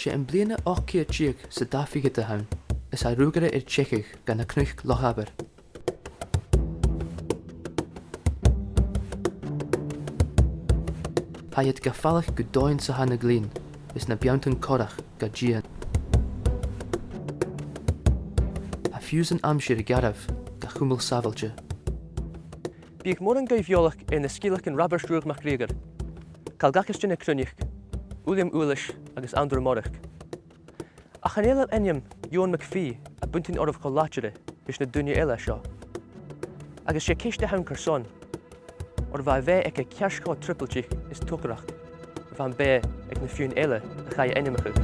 sé an bliana 8 tíag sa dáfiige de hain, is a rúgara Tseachig gan na cnuich Lochaber. Ha iad ga fallach go dóin sa hana glín, is na beantan corach ga dían. Ha fiús an amsir garabh ga chumil savalche. Bíag mór an gaibheolach na scílach an rabarstrúach MacRéagar. Cael gachas dyn y crynich, William Ulish agus Andrew Morach. A chanel eniam Ewan MacPhee a buntin orf cholatire is na dunia eile seo. Agus sé ciste hawn carson, or va ve ag a cearscho trippeltich is tucrach, van be ag na fiún eile a chai enimachug.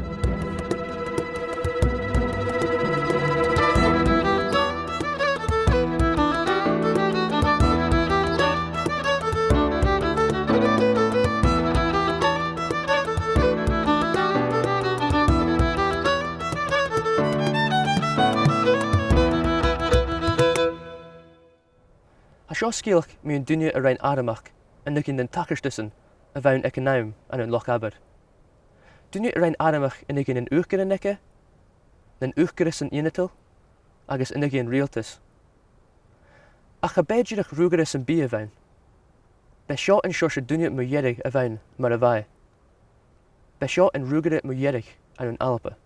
Seo scíalach mí an duine a rein aramach an nucin den tacarstusan a bhain ag an naim an an Lochaber. Duine a rein aramach in nucin an uachgar an nece, an uachgaris an ionatal, agus in nucin rialtas. Ach a béidirach rúgaris an bí a bhain. Be seo an seo se duine mu dheirigh a bhain mar a bhaid. Be seo an rúgare mu dheirigh an Alpa.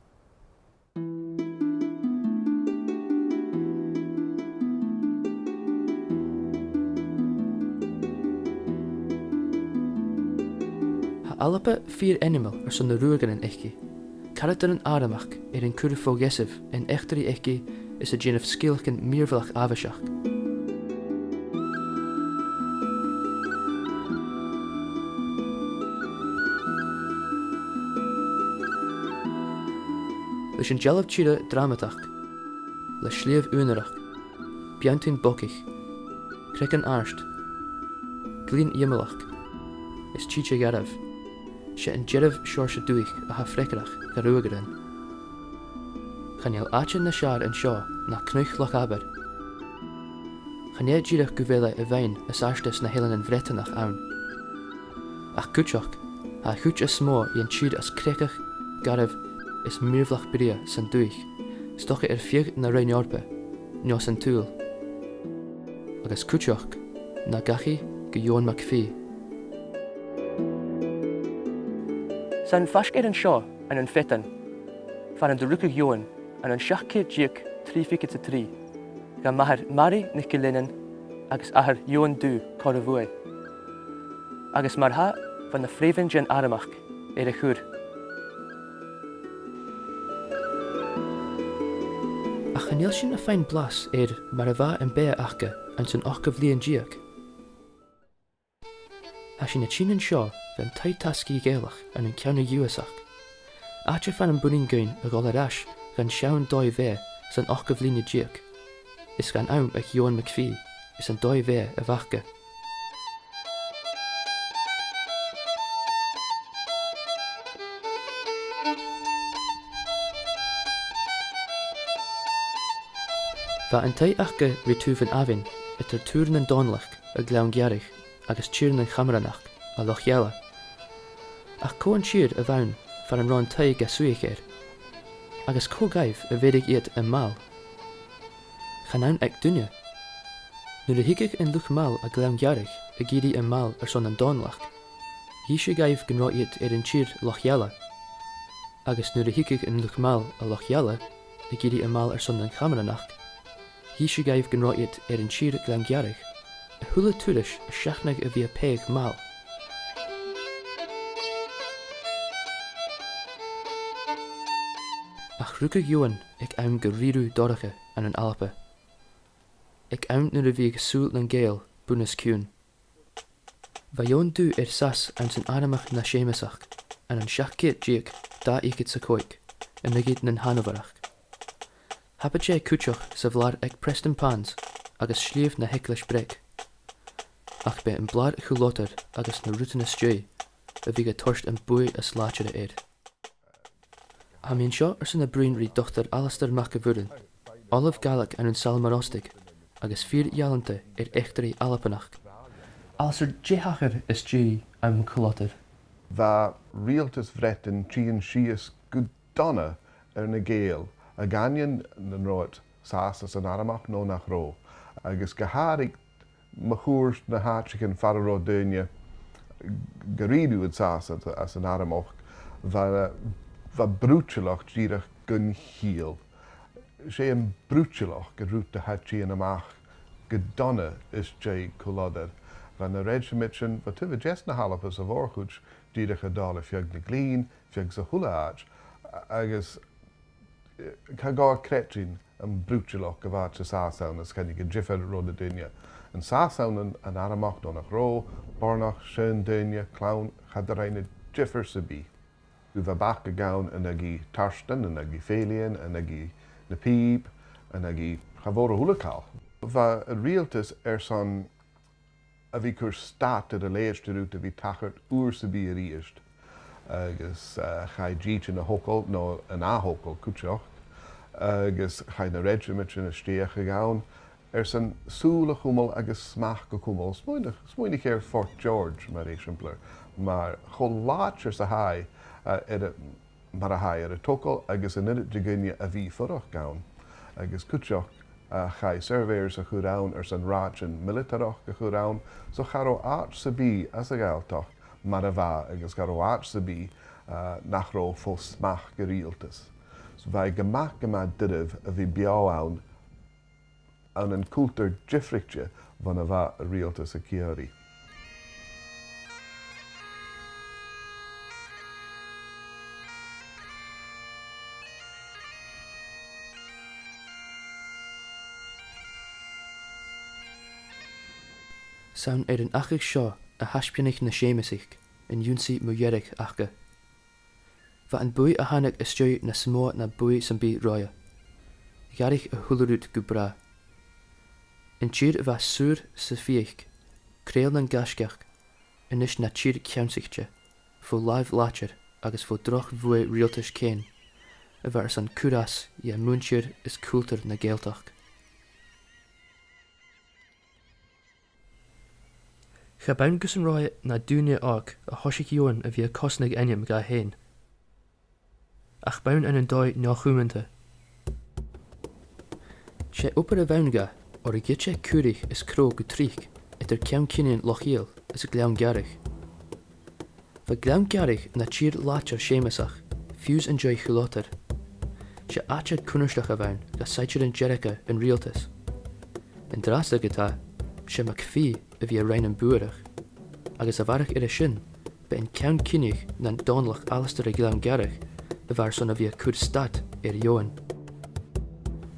Alpa 4 animal son na ruagan an ichi. Carad an aramach an curfógesif in echtarí ichi is a djinaf skilchan mírvalach avasach. Leis an jalab tíre dramatach, le sléamh únarach, beantain bokich, crec an arst, glín imalach, is títe garabh, sé an jeiribh seoirse dúich a ha freicarach go ruagarin. Chanéal áitin na sear an seo na cnuich Lochaber. Chané díreach go bhéile a bhain is áirstas na héilean an bhreatanach ann. Ach cúteach, ha chuút is smó í an tíad as crecach garabh is mírvlach bria san dúich, stocha fiag na réineorpa, neo san túl. Agus cúteach na gachi go Ewan MacPhee. San fascéir an seo an fetan, fan an dorúcach Ewan an seachcéad díoc 3 ga mahar Mari Nicolainen agus ahar Ewan dú Corvue. Agus mar ha van na frévan gen aramach a chur. A chanéal sin a féin blas mar a bha an bé achcha an san 8 bbliain díoc. Ha sin na tínan seo gan taid tascí géalach an ceanna USach. Áte fan an bunin gain a gáil arás gan sean 2 bhé san 8 bbliain díoc. Is gan am ag Ewan MacPhee is an 2 bhé a bhacha. Bha an taid achcha ritú van avin itar túrin an dánlach a gleann gearich agus tírin an chamaranach a Lochiala. Ach cóan siad a bhain far an rán taid ga suíchéir, agus cógaibh a bhéidig iad an mal. Chanáin ag duine. Nuair a hiigigh an luch mal a gleann gearich a gíri an mal son an dánlach, hí sé gaibh gan rá iad an tír Lochiala. Agus nuair a hiigigh an luch mal a Lochiala a gíri an mal son an chamaranach, hí sé gaibh gan rá iad an tír gleann gearich a thula túris a seachnag a bhí a péig mal. Ach rúcach Ewan ag am go rirú doracha an Alpa. Ag am nuair a bhí súil an géal bunas ciún. Bha Ewan dú sas an san aramach na sémasach an seachcéad díoc dá ícid sa cóig a nugid nan Hanoverach. Hapad sé cúteach sa bhlar ag Preston Pans agus slíomh na hecleis brec. Ach be an blad chulótar agus na rútain stúi a bhí go torst an buí a sláiteire éir. Ha mín seo san na brúinrí Dr. Alistair MacAvurin, Olive Galach an Salmarostig, agus 4 ialanta echtarí Alpanach. Alistair déhachar is dí am chulótar. Bha rialtas bhreatain trían síos go donna na géal a gainean na roit sásas an aramach nó nach ró. Agus go háirigh mo chúir na háitricin farró duine go riadúid sásas as an aramach bheit brúteach díreach gun híal. Sé an brúteach go rút a hatí an amach go donna is dé choladar. Van na réid sin ba tu jes na halapas a bhórchuid díreach a dála fiag na glín, fiag sa thulaáid, agus cha gá cretin an brúteach go bhhaid sa sásan is cynnig go ddífar rud a duine. An sásan an aramach nó nach ró, barnach sin duine, clown, chadaráine ddífar sa bí. Gu bheith bach a gán an agí tarstan, an agí félion, an agí na píb, an agí chabór a thulacáil. Bheith a rialtas san a bhí chur stát a léisteút a bhí tachart úr sa bí a ríist. Agus chaid díte na hócail nó an áthócail cúteach, agus chaid na réidrimid sin na stíach a gán, san súla chumal agus smach go chumal, smuoinnig Fort George mar éisimplar, mar chun láitir sa haid mar a haid ar a tócail agus an iad de gunne a bhí furach gán, agus cúteach chai surveyors a churán san ráit an militarach a churán, so charó áit sa bí as a gaaltach mar a bha agus charó áit sa bí nach ró fós smach go rialtas. So bheit gemach didibh a bhí beáán an cúltar difricte van a bha a rialtas a ciarí. Saun an achig seo a haspionich na sémasich in dúnsaí muéirich achga. Bha an buí a hanach is stúi na smó na buí san bí roia. Garich a thularút go bra. In tír a bheith súr sa fíoch, créal an gasceach, inis na tír ceamsaigte, fó láimh láitir agus fó droch bhua rialtas céin, a bheit san cúras i múntíir is cúltar na géaltach. Cha bain gus an ráid na dúine ag a thosaigh Ewan a bhí a cosnaigh aim ga héin. Ach bain an dóid náchúmanta. Sé upar a bhainga or a gitse cúrich is cró go trích idir ceam cinnin lochiel is a gleam garich. Va gleam garich na tír láitir sémasach, fiús an joy chulótar. Sé átead cúnarsteach a bhain ga saitir an Jericha an rialtas. In drasta gotá, sé MacPhee a bhí a rein an buarach, agus a bharach ar a sin, be in ceam cinnig na dánlach alastar a gleam garich, a bhar son a bhí a cúr stad ar Ewan.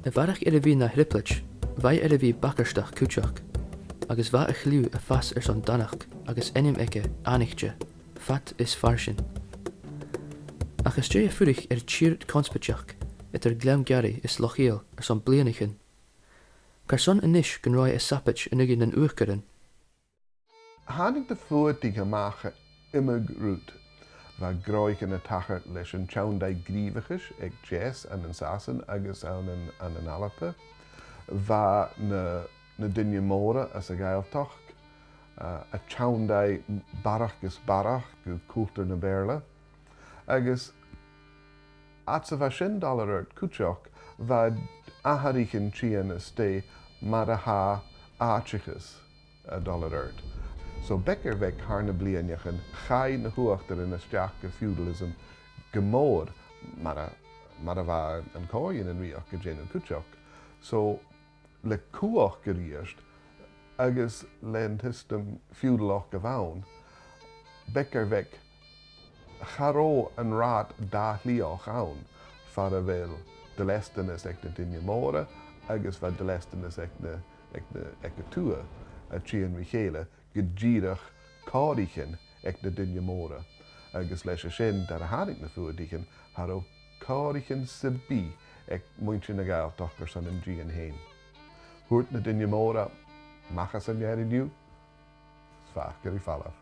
A bharach ar a bhí na hriplach, bhai ar a bhí bacarsteach cúteach, agus bha a chliú a fas ar son danach agus enim ike anichte, fat is farsin. Ach is tré a furich ar tír conspiteach, idir gleam gari is lochiel ar son blianachin. Car son inis gan roi a sapit in ugin an uachgarin. Hánig de fuad die gemacha imig rút, va groig in a tachart leis an tchaundai grívichis ag jazz an sasan agus an alape, va na dunne móra as a gaeltoch, a tchaundai barach gus barach go cúltar na berle, agus at sa va sin dollar cúteach va aharichin trian a stay mar a ha átrichas a dollar. So becker vek harna blianjachan chai na huachtar in a steach go feudalism gemór mar a va an coin in riach go jén an cúteach. So le cuach geríist agus len histum feudalach go bhain, becker vek charó an rát dáthliach ann far a bhfuil de leistenis ag na dunne móra agus bheit de leistenis ag na tua a trían michéile go ddíireach cádichin ag na dunne móra agus leis a sin dar a hánig na fuadichin haró cádichin sa bí ag muinte na gaeltach ar san an drían héin. Thuirt na dunne móra machas an jeir inniu, sfach gur I fallaf.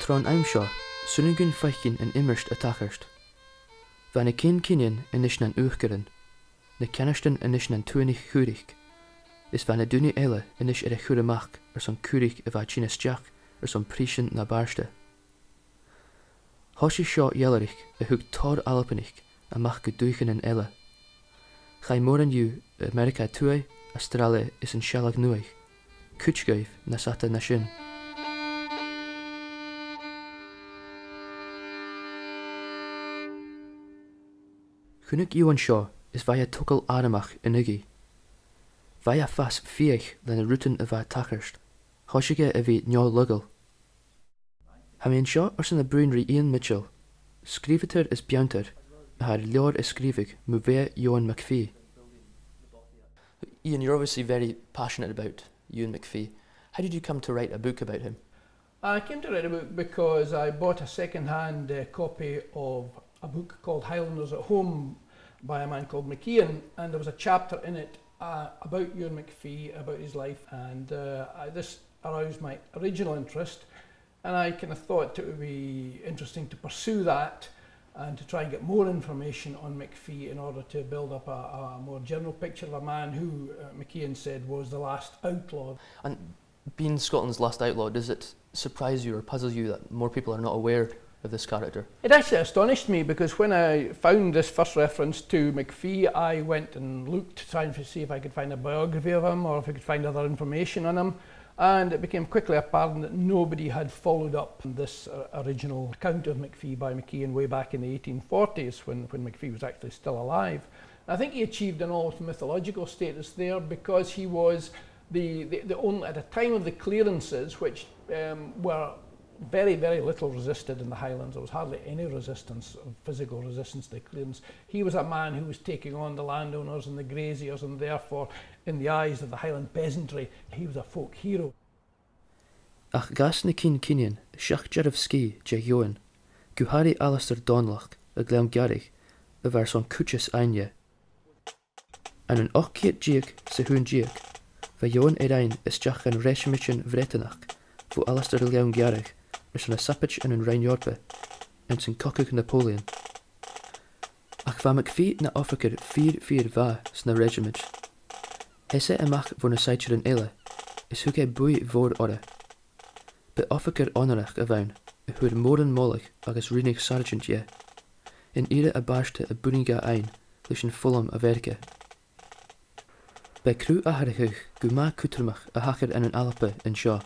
Tron aimseo, sunnigun feichin an immerst a tachirst. Van na cin cinian inis an uachgarin, na cenistan inis an tuanig chúrich, is van duine eile inis chure mach son curig chinas jaach son prisian na barste. Hoshi seo jellerich hug tor alpenich a mach geduichen in eile. Gai moren ju Amerika tue, Australia is een shallag nuig. Kutschgeif na sata na shin. Gunnig Ewan seo is via tukkel ademach in ugi. Via fas fiech dan ruten va tacherst. Hoshige njol lugel. Hameen seo in de bruinry Ian Mitchell. Skriveter is bjanter. Haar leor is skrivig muve Ewan MacPhee. Ian, you're obviously very passionate about Ewan MacPhee. How did you come to write a book about him? I came to write a book because I bought a second-hand copy of a book called Highlanders at Home by a man called McKeon, and there was a chapter in it about Ewan MacPhee, about his life, and this aroused my original interest, and I kind of thought it would be interesting to pursue that and to try and get more information on MacPhee in order to build up a more general picture of a man who McKeon said was the last outlaw. And being Scotland's last outlaw, does it surprise you or puzzle you that more people are not aware of this character? It actually astonished me, because when I found this first reference to MacPhee, I went and looked trying to see if I could find a biography of him or if I could find other information on him, and it became quickly apparent that nobody had followed up this original account of MacPhee by McKeon way back in the 1840s when MacPhee was actually still alive. And I think he achieved an almost mythological status there because he was the only, at the time of the clearances, which were very, very little resisted in the Highlands. There was hardly any resistance, physical resistance to the clearance. He was a man who was taking on the landowners and the graziers, and therefore, in the eyes of the Highland peasantry, he was a folk hero. Ach gas na cín cínian, seach jerv ski je Ewan, guhari Alistair Donlach, a gleam garrig, a var son kuchis einde. En een ochkiet jiek se hun jiek, va Ewan erein is jach een reshmitchen vretenach, vo Alistair gleim garrig, son a sapich en een reinjorpe, en zijn kokkig Napoleon. Ach va MacPhee na officer 4 va sna regiment. Hesse amach voor na seitjer in eile, is huke bui voor orde. Be officer honorach a vaun, a huur moren mollig agus rinig sergeant je. In ire a barste a buniga ein, lich een Fulham a werke. Bij crew a harigig, gu ma kutermach a hacher en een alpe in Shaw.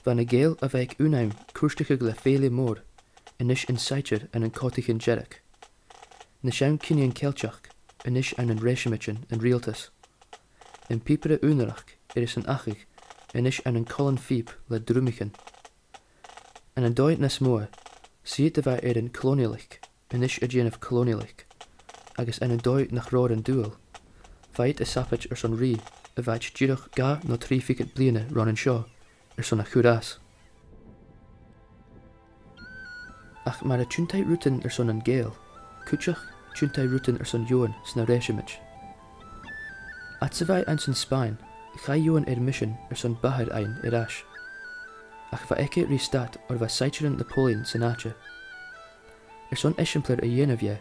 Van a geel a veik unheim koerstige glefele moor, en ish in seitjer en een kotig in jerk. Nishaun kinian kelchach, en ish en een reshimitchen en realtas. In piepere unerach is een achig, en ish en een colin fiep le drumichen. En een doit nes moe, ziet de wij een kolonialich, en ish a gen of kolonialich, agus en een doit nach rood en duel. Veit a sapich son ri, a veit girach ga no 3 fiket bliene ron en shaw, son a churas. Ach maar a chuntai ruten son een geel, kutchach chuntai ruten son Ewan sna reshimich. At se vai ans in Spain, ga Ewan mission son bahar ein ash. Ach va eke ristat or va seitjeren Napoleon senache. Son exemplar a yen of je,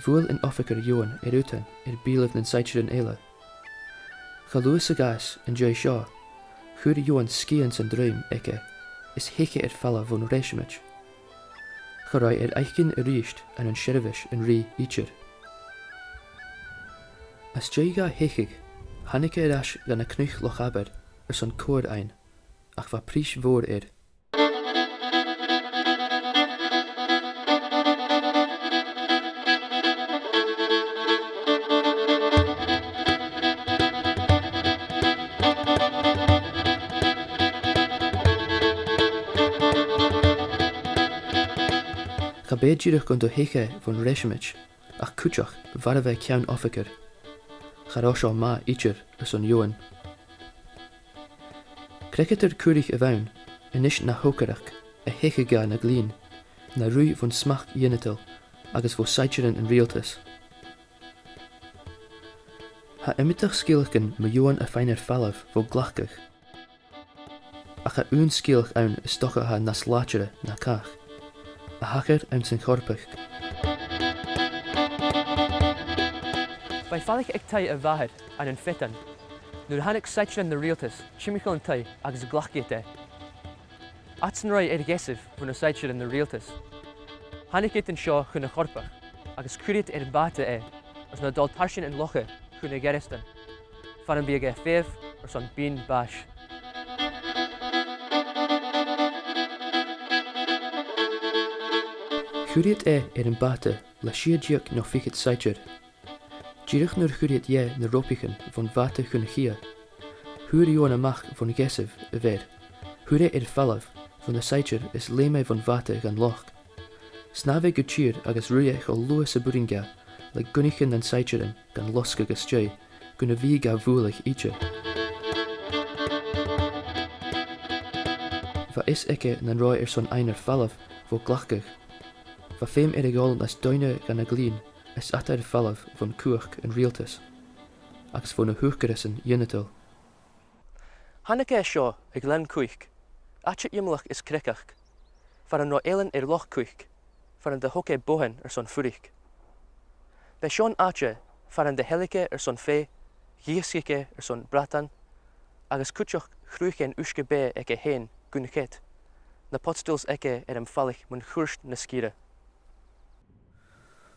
voel in officer Ewan uten bielev in seitjeren eile. Ga Louis gas en Joy Shaw, goede Ewan skiën zijn droom eke, is heke falla von reshimich. Ga rai eichen riest en een sherivish en ri icher. As Jaiga hechig, Hanneke rasch gan a knuch loch aber, son koor ein, ach va prish voor Ga beidjierig kon do heke von reshimich, ach kutchach vare wij kjaun officer. Ga rosho ma icher son Ewan. Cricketer kurig a vaun, en ish na hokerach, a heke ga na glien, na rui von smach jenetel, agus vo seitjeren en realtas. Ha emitach skilchen me Ewan a feiner fallav vo glachkach. Ach ha un skilch aun is stocha ha nas lachere na kach. A hacker aan zijn korpig. Bij vallig ik tij a vaher aan een fitten, Nuair hanig saitrin na rialtas, chimical an tai agus glachgate de. Atsan roi gesif van na saitrin na rialtas. Hanig it an seo chun na chorpach, agus curit an bate as na dal tarshin an loche chun na geristan. Fan an biag fef or son bean bash. Chwriad an bate la siadiach no fichet saitjer. Dyrich nur chwriad na ropichen van vate chun chia. Hwyr Ewan amach van gesif y ver. Hwyr fallaf van de saitjer is leme van vate gan loch. Snave gutchir agus ruiech o Lewis y buringa, le gunnichen dan saitjerin gan loska gastjei, gunna vi ga voelig ietsje. Va is ikke nan roi son einer fallaf vo glachkig. Va feim gal as duine gan a glien, is atar fallaf van kuach en rialtas, agus van a hoogkerissen jinnetul. Hanneke seo ag len cuich, atje imlach is krikach, van an no elen loch cuich, van an de hoke bohen son furig. Bij Sean atje, van an de helike son fe, gieschike son bratan, agus kutjoch chruich en uske be eke heen gunnechet, na potstils eke fallig mun churst na skire.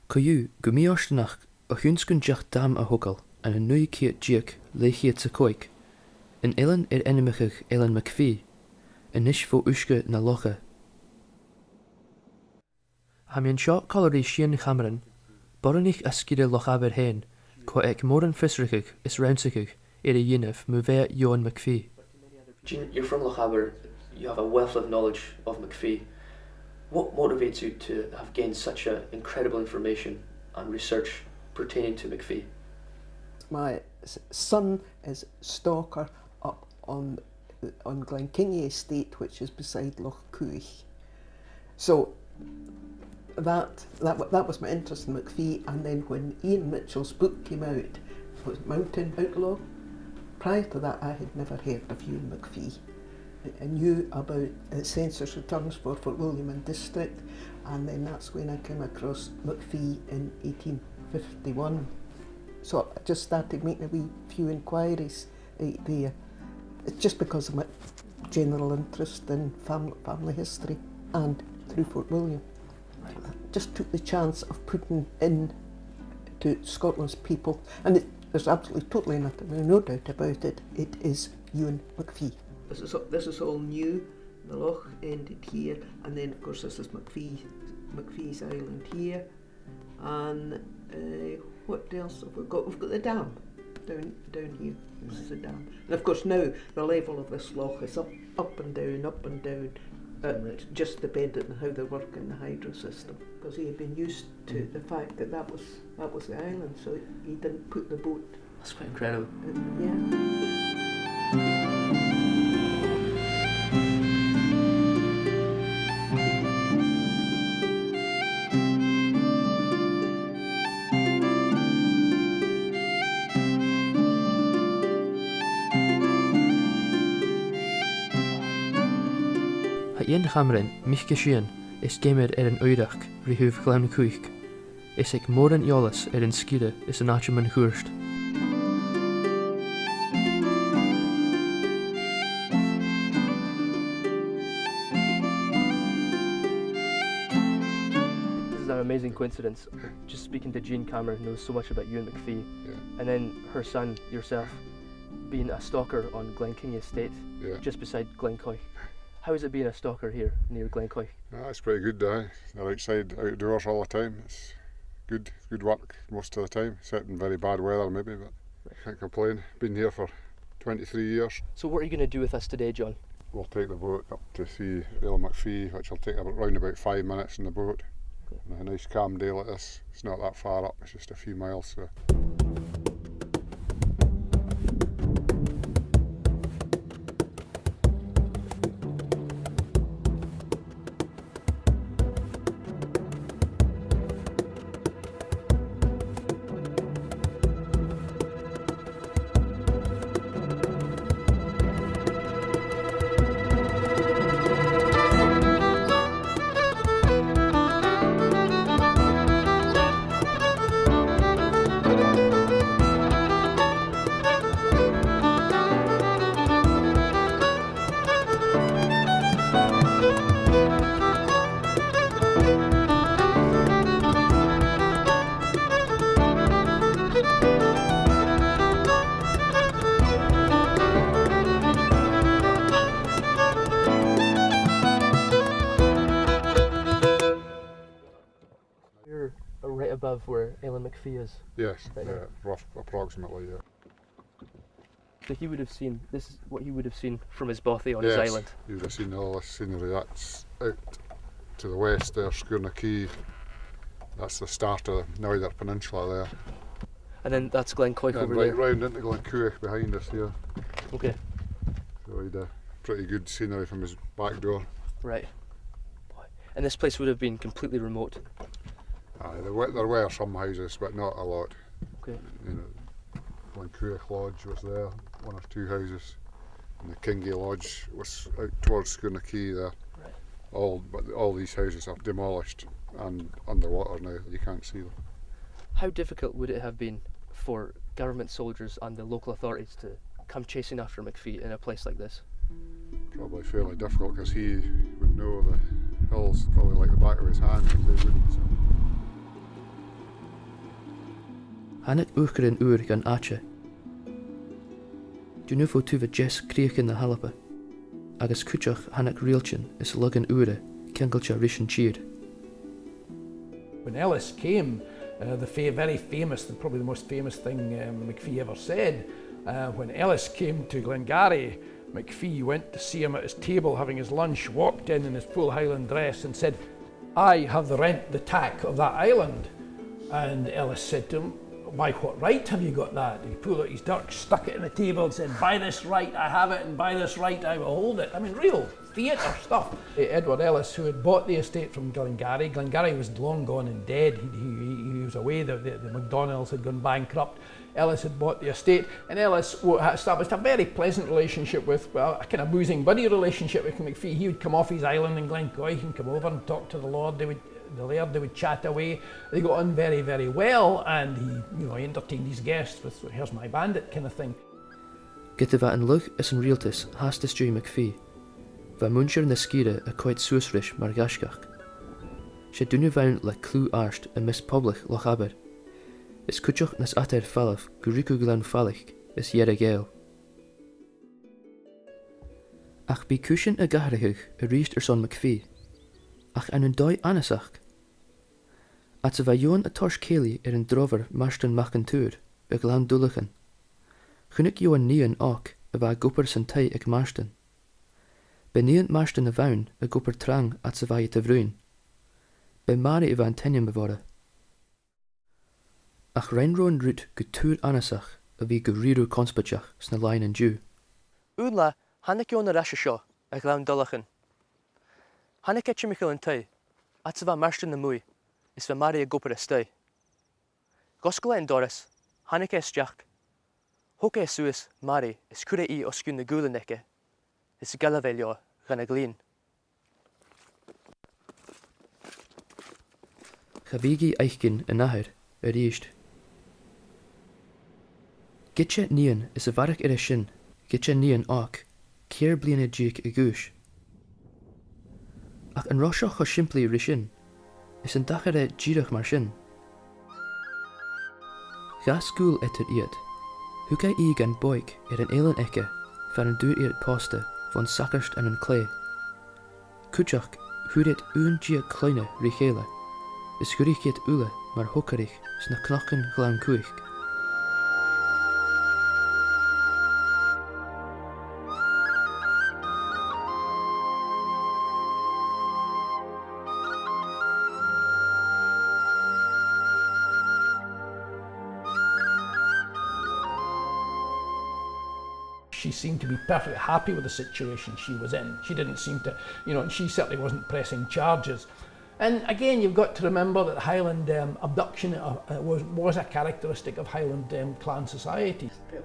Coyu, gumi orstenach, a hunskun jach dam a hokal, en een nui kiet jiek, lechiet se koik. In elen enimigig elen MacPhee, en nish vo uske na loche. Hamien seo colorie shien chameren, borenich a skide lochaber heen, ko ek moren fisrigig is rounsigig, yinef muve Ewan MacPhee. Jean, you're from Lochaber, you have a wealth of knowledge of MacPhee. What motivates you to have gained such incredible information and research pertaining to MacPhee? My son is stalker up on Glenkingie Estate, which is beside Loch Cuich. So that was my interest in MacPhee, and then when Ian Mitchell's book came out, it was Mountain Outlaw. Prior to that, I had never heard of Ewan MacPhee. I knew about census returns for Fort William and District, and then that's when I came across MacPhee in 1851. So I just started making a wee few inquiries there. It's just because of my general interest in family history and through Fort William. I just took the chance of putting in to Scotland's people, and there's absolutely totally nothing, no doubt about it. It is Ewan MacPhee. This is all new. The loch ended here, and then of course this is MacPhee's Island here, and what else have we got? We've got the dam down here. This is the dam, and of course now the level of this loch is up and down. Just dependent on how they're working the hydro system, because he had been used to the fact that was the island, so he didn't put the boat. That's quite incredible. Ian chameren, mich geschehen, is gamer een oidach, rihuv gleim kuich. Is ik moren jolas een skide, is een atje men goerst. This is an amazing coincidence. Just speaking to Jean Cameron knows so much about Ewan MacPhee, and then her son, yourself, being a stalker on Glenkingie Estate, just beside Glencoich. How is it being a stalker here near Glencoich? It's pretty good, they're outside, outdoors all the time. It's good work most of the time, except in very bad weather maybe, but can't complain. Been here for 23 years. So what are you going to do with us today, John? We'll take the boat up to see Ewan MacPhee, which will take around about 5 minutes in the boat. Okay. On a nice calm day like this, it's not that far up, it's just a few miles. So. right above where Ellen MacPhee is. Yes, Right yeah, there. rough, approximately, yeah. So he would have seen, this is what he would have seen from his bothy on his Yes, island. you would have seen all this scenery. That's out to the west there, Scourna Key. That's the start of the Neither Peninsula there. And then that's Glencoy And over right there. round into Glencoy behind us here. Okay, So he'd a pretty good scenery from his back door. right. And this place would have been completely remote. Aye, there were some houses, but not a lot. Okay. You know, Glencoy Lodge was there, one or two houses, and the Kingie Lodge was out towards Scourna Key there. Right. But all these houses are demolished and underwater now. You can't see them. How difficult would it have been for government soldiers and the local authorities to come chasing after MacPhee in a place like this? Probably fairly difficult because he would know the hills probably like the back of his hand, but they wouldn't. So. Hannet ucher in uur gan ache. Du nu fo tu jes kriech in the halapa. Agus kuchach hannek rielchen is luggen ure, kengelcha rishin cheer. When Ellis came, very famous, probably the most famous thing MacPhee ever said, when Ellis came to Glengarry, MacPhee went to see him at his table having his lunch, walked in his full Highland dress and said, "I have the tack of that island." And Ellis said to him, "By what right have you got that?" He pulled out his dirk, stuck it in the table and said, "By this right I have it, and by this right I will hold it." I mean, real theatre stuff. Edward Ellis, who had bought the estate from Glengarry was long gone and dead. He was away, the MacDonalds had gone bankrupt. Ellis had bought the estate, and Ellis established a very pleasant relationship with, well, a kind of boozing buddy relationship with MacPhee. He would come off his island in Glencoy and come over and talk to the Lord. The laird, they would chat away. They got on very, very well, and he entertained his guests with "Here's my bandit" kind of thing. Gitte va en lug is een realtis haast is J. MacPhee. Va muncher in de skire a quite suusrish mar gashgach. She dunu vaun le clú arst a mis public loch aber. Is kuchach nas ater falaf guriku glan falich is jere gael. Ach bi kushin a gaharigug a riest son MacPhee. Ach an een doi anasach. At ze vajon a tors keli een drover marsten machen tuur, a glan dullichen. Gunnik Ewan nien ook, a va gopper zijn tij ik marsten. Benien marsten a vaun, a gopper trang at ze vaje te vroen. Be mari va tenjen beworden. Ach reinroon roet getuur anasach, a vi guriru konspachach, sna lein en Jew. Úla, hannig yon a rasha seo, a glan dullachen. Hannig etche Michael in tui, at se va marsten na mui, is va mari a gopper a stui. Goskala en Doris, hannig es jack. Hoke es suis, mari, is kure I oskun na guleneke, is galavelio gan a glien. Chavigi eichkin a nahir, a riest. Gitche nien is a varach a shin, gitche nien ook, keer blien a jik a goosh. Ach an roshach a simply rishin, is een dachare jirach mar shin. Ga school etter iet, huka I gan boik een eilen ikke, van een duur iet poste, van sakkerst en een klee. Kutjach, huret jia kleine richele, is gurich het ule, maar hokkerig, sna knochen glan kuich. She seemed to be perfectly happy with the situation she was in. She didn't seem to, and she certainly wasn't pressing charges. And again, you've got to remember that Highland abduction was a characteristic of Highland clan society. They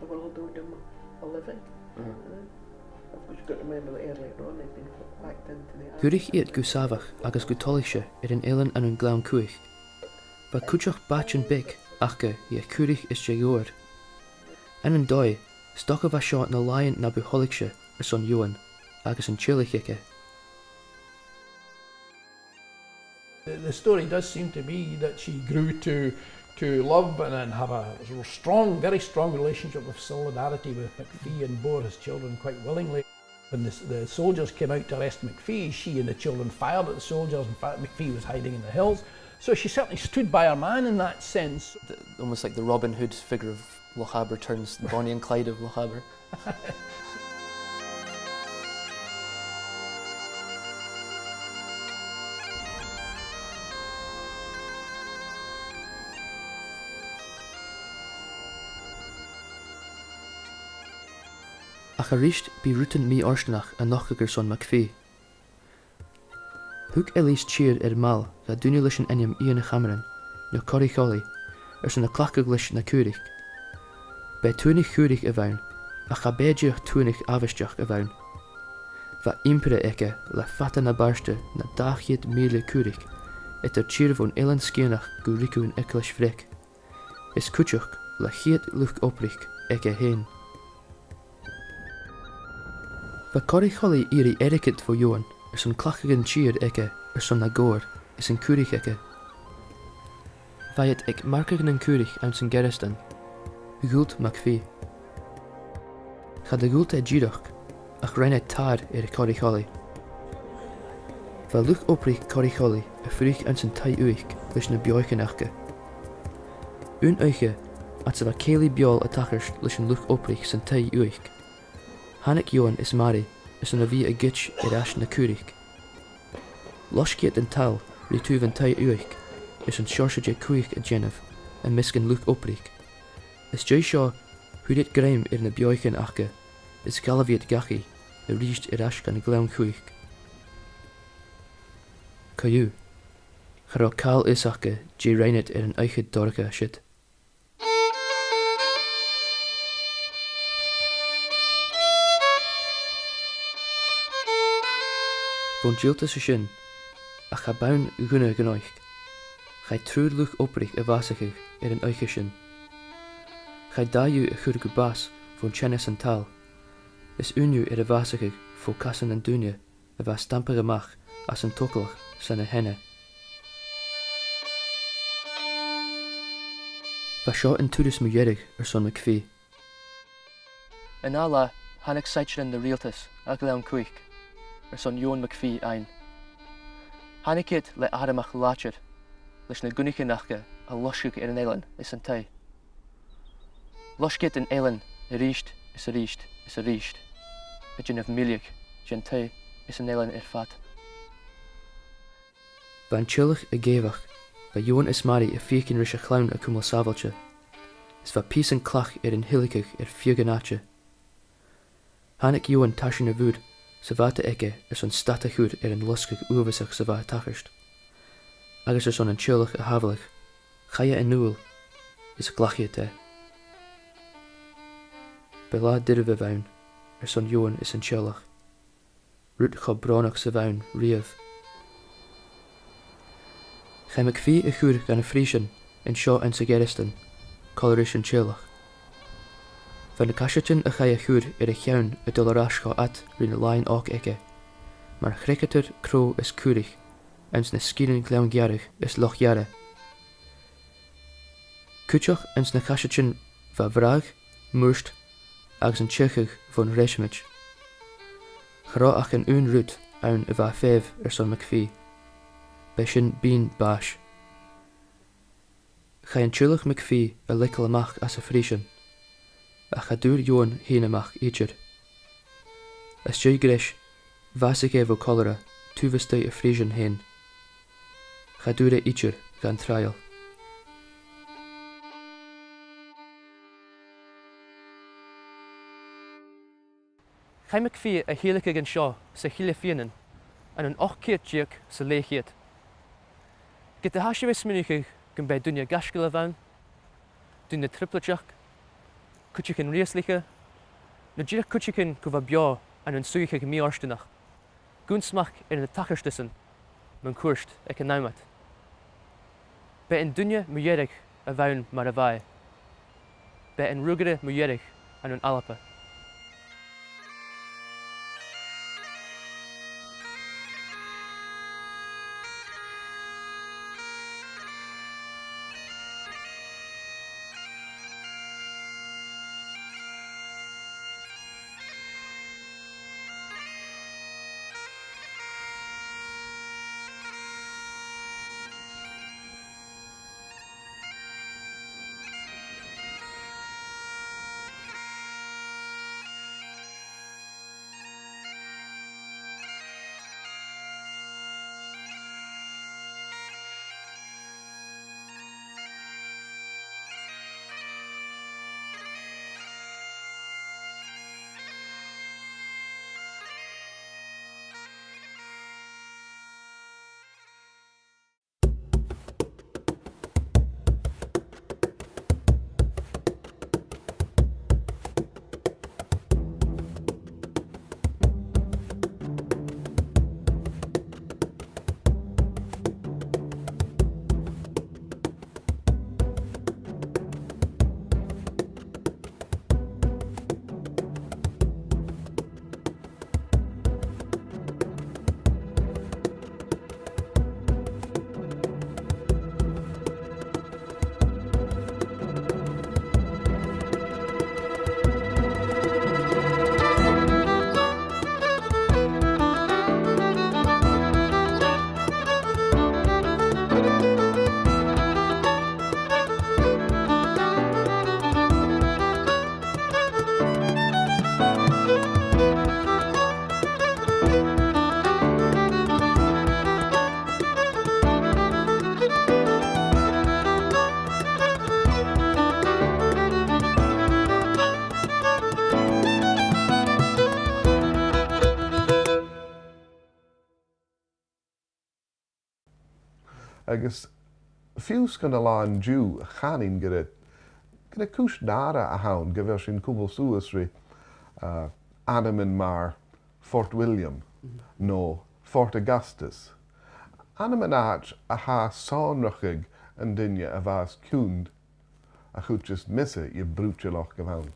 were all doing them a living. Of course, you've got to remember that earlier on they'd been whacked into the Gurich iet gusavach agus gutolische een eilen en een glan kuich. Va kutjach batchen big, achke je kurich is jagoor. En een doi, stock of a shot na lion na buholiksche son Ewan, agus een chilichikke. The story does seem to be that she grew to love and have a strong, very strong relationship with solidarity with MacPhee and bore his children quite willingly. When the soldiers came out to arrest MacPhee, she and the children fired at the soldiers. In fact, MacPhee was hiding in the hills. So she certainly stood by her man in that sense. Almost like the Robin Hood figure of Lochaber turns the Bonnie and Clyde of Lochaber. Ach a ríist bí rútan mí orstanach a nachgur son MacPhee. Thug Elise tír mal ga dúine leis an enim Ian a chamaran, no Corrie Cholly, son na clachag leis na cúrich. Be túnig cúrich a bhain, a cha béideach túnig avisteach a bhain. Va impere eke le fata na barste na 10,000 cúrich, et tír von Elan scianach go ricún eclis frek. Is cúteach le 100 luch oprich eke heen. Va Corrie Cholly iri erikit vo Ewan, son clachagan tír eke, son na gór, is an cúrich eke. Va het ek markagan an cúrich aan san geristan, gult MacPhee. Ga de gult ddíireach, ach rinne tar Corrie Cholly. Va luch oprich Corrie Cholly a frich aan san tai uich leis na bioichen achke. Un uiche, at sa va Kaylee biol a tachers leis an luch oprich san tai uich. Hannik Ewan is Mari, is an a vi a gitch ash na cúrich. Loschkiet an tal, ri van tai uich, is an shorsaje cuich a Genev, a miskin luch oprich. Is Jay Shaw, who dit graim na bioichen achke, is galaviet gachi, a richt ash gan gleam cuich. Caillou, charo cal is achke, Jay reinet an eichid dorga shit. Von Jilta sa sin, a cha baun gunna ganoich. Chai trúd luch oprich a vasachig an eiche sin. Chai daú a chur go bas von chenis an tal. Is uniu a vasachig fo casan an dúne a va stampar amach as an tokelach san a henne. Va seo an túris mujerig son MacPhee. In Outlaw, hannig seitrin de realtas a gleam cuich, son Ewan MacPhee ein. Hannig le adamach lacher, leis na gunniche nachke a loschuk an eilen is an tai. Loschkit an eilen, a richt is a richt is a richt. A gin of miliach, gin tai is an eilen fat. Van chillich a gevach, va Ewan is Mari a fiekin rish a clown a cumul savalche. Is va pís an clach an hillikig fieganatje. Hannig Ewan tashin a vud, sa vata eke son stata chud an luskig uavasach sa va tacherst. Agus son an chillich a havalich, chaya an nuel, is a glachie te. Bela dirve vaun, son Ewan is an chillich. Rut cha bronach sa vaun, riav. Chai MacPhee a chur gan a frisian, in seo an sa geristan, colorish an chillich. Van de kasjetin a chai a chur a cheun a dolarash cha at rin a lain ook eke. Maar chricketer kro is kurig, ens na skinen gleam gjarig is loch jare. Kutjoch ens na kasjetin va vraag, murst, agus an tjechig von Reshmich. Gra ach an un rut aan a va fev son MacPhee. Beshin bean bash. Chai an chullich MacPhee a likkel amach as a frisian. A cha dúr Ewan hén amach idir. As jay grish, vasig vo cholera, tuvistay a frisian hén. Cha dúr a idir gan trial. Chai MacPhee a helikig an seo sa chile fianan, an an ochkiet jiak sa leichiet. Get de hashimis minuchig gan bei dunia gashgil a van, dunia tripletjach, kutjikin riesliche, na jiak kutjikin kuva bia an an suichig mi arstenach, gunsmach in de tacherstissen, men kurst ek an naumat. Bei in dunia mujerig a vaun maravai, bei in rugere mujerig an an alape. agus fiús gan a láin dú a chanin gyda cwys nara a hawn gyfer sy'n cwbl sŵas ri Anaman mar Fort William no Fort Augustus. Anaman at a ha saunrachig yn dynia a fas cwnd a chwt just missa i brwtio loch gyfawn.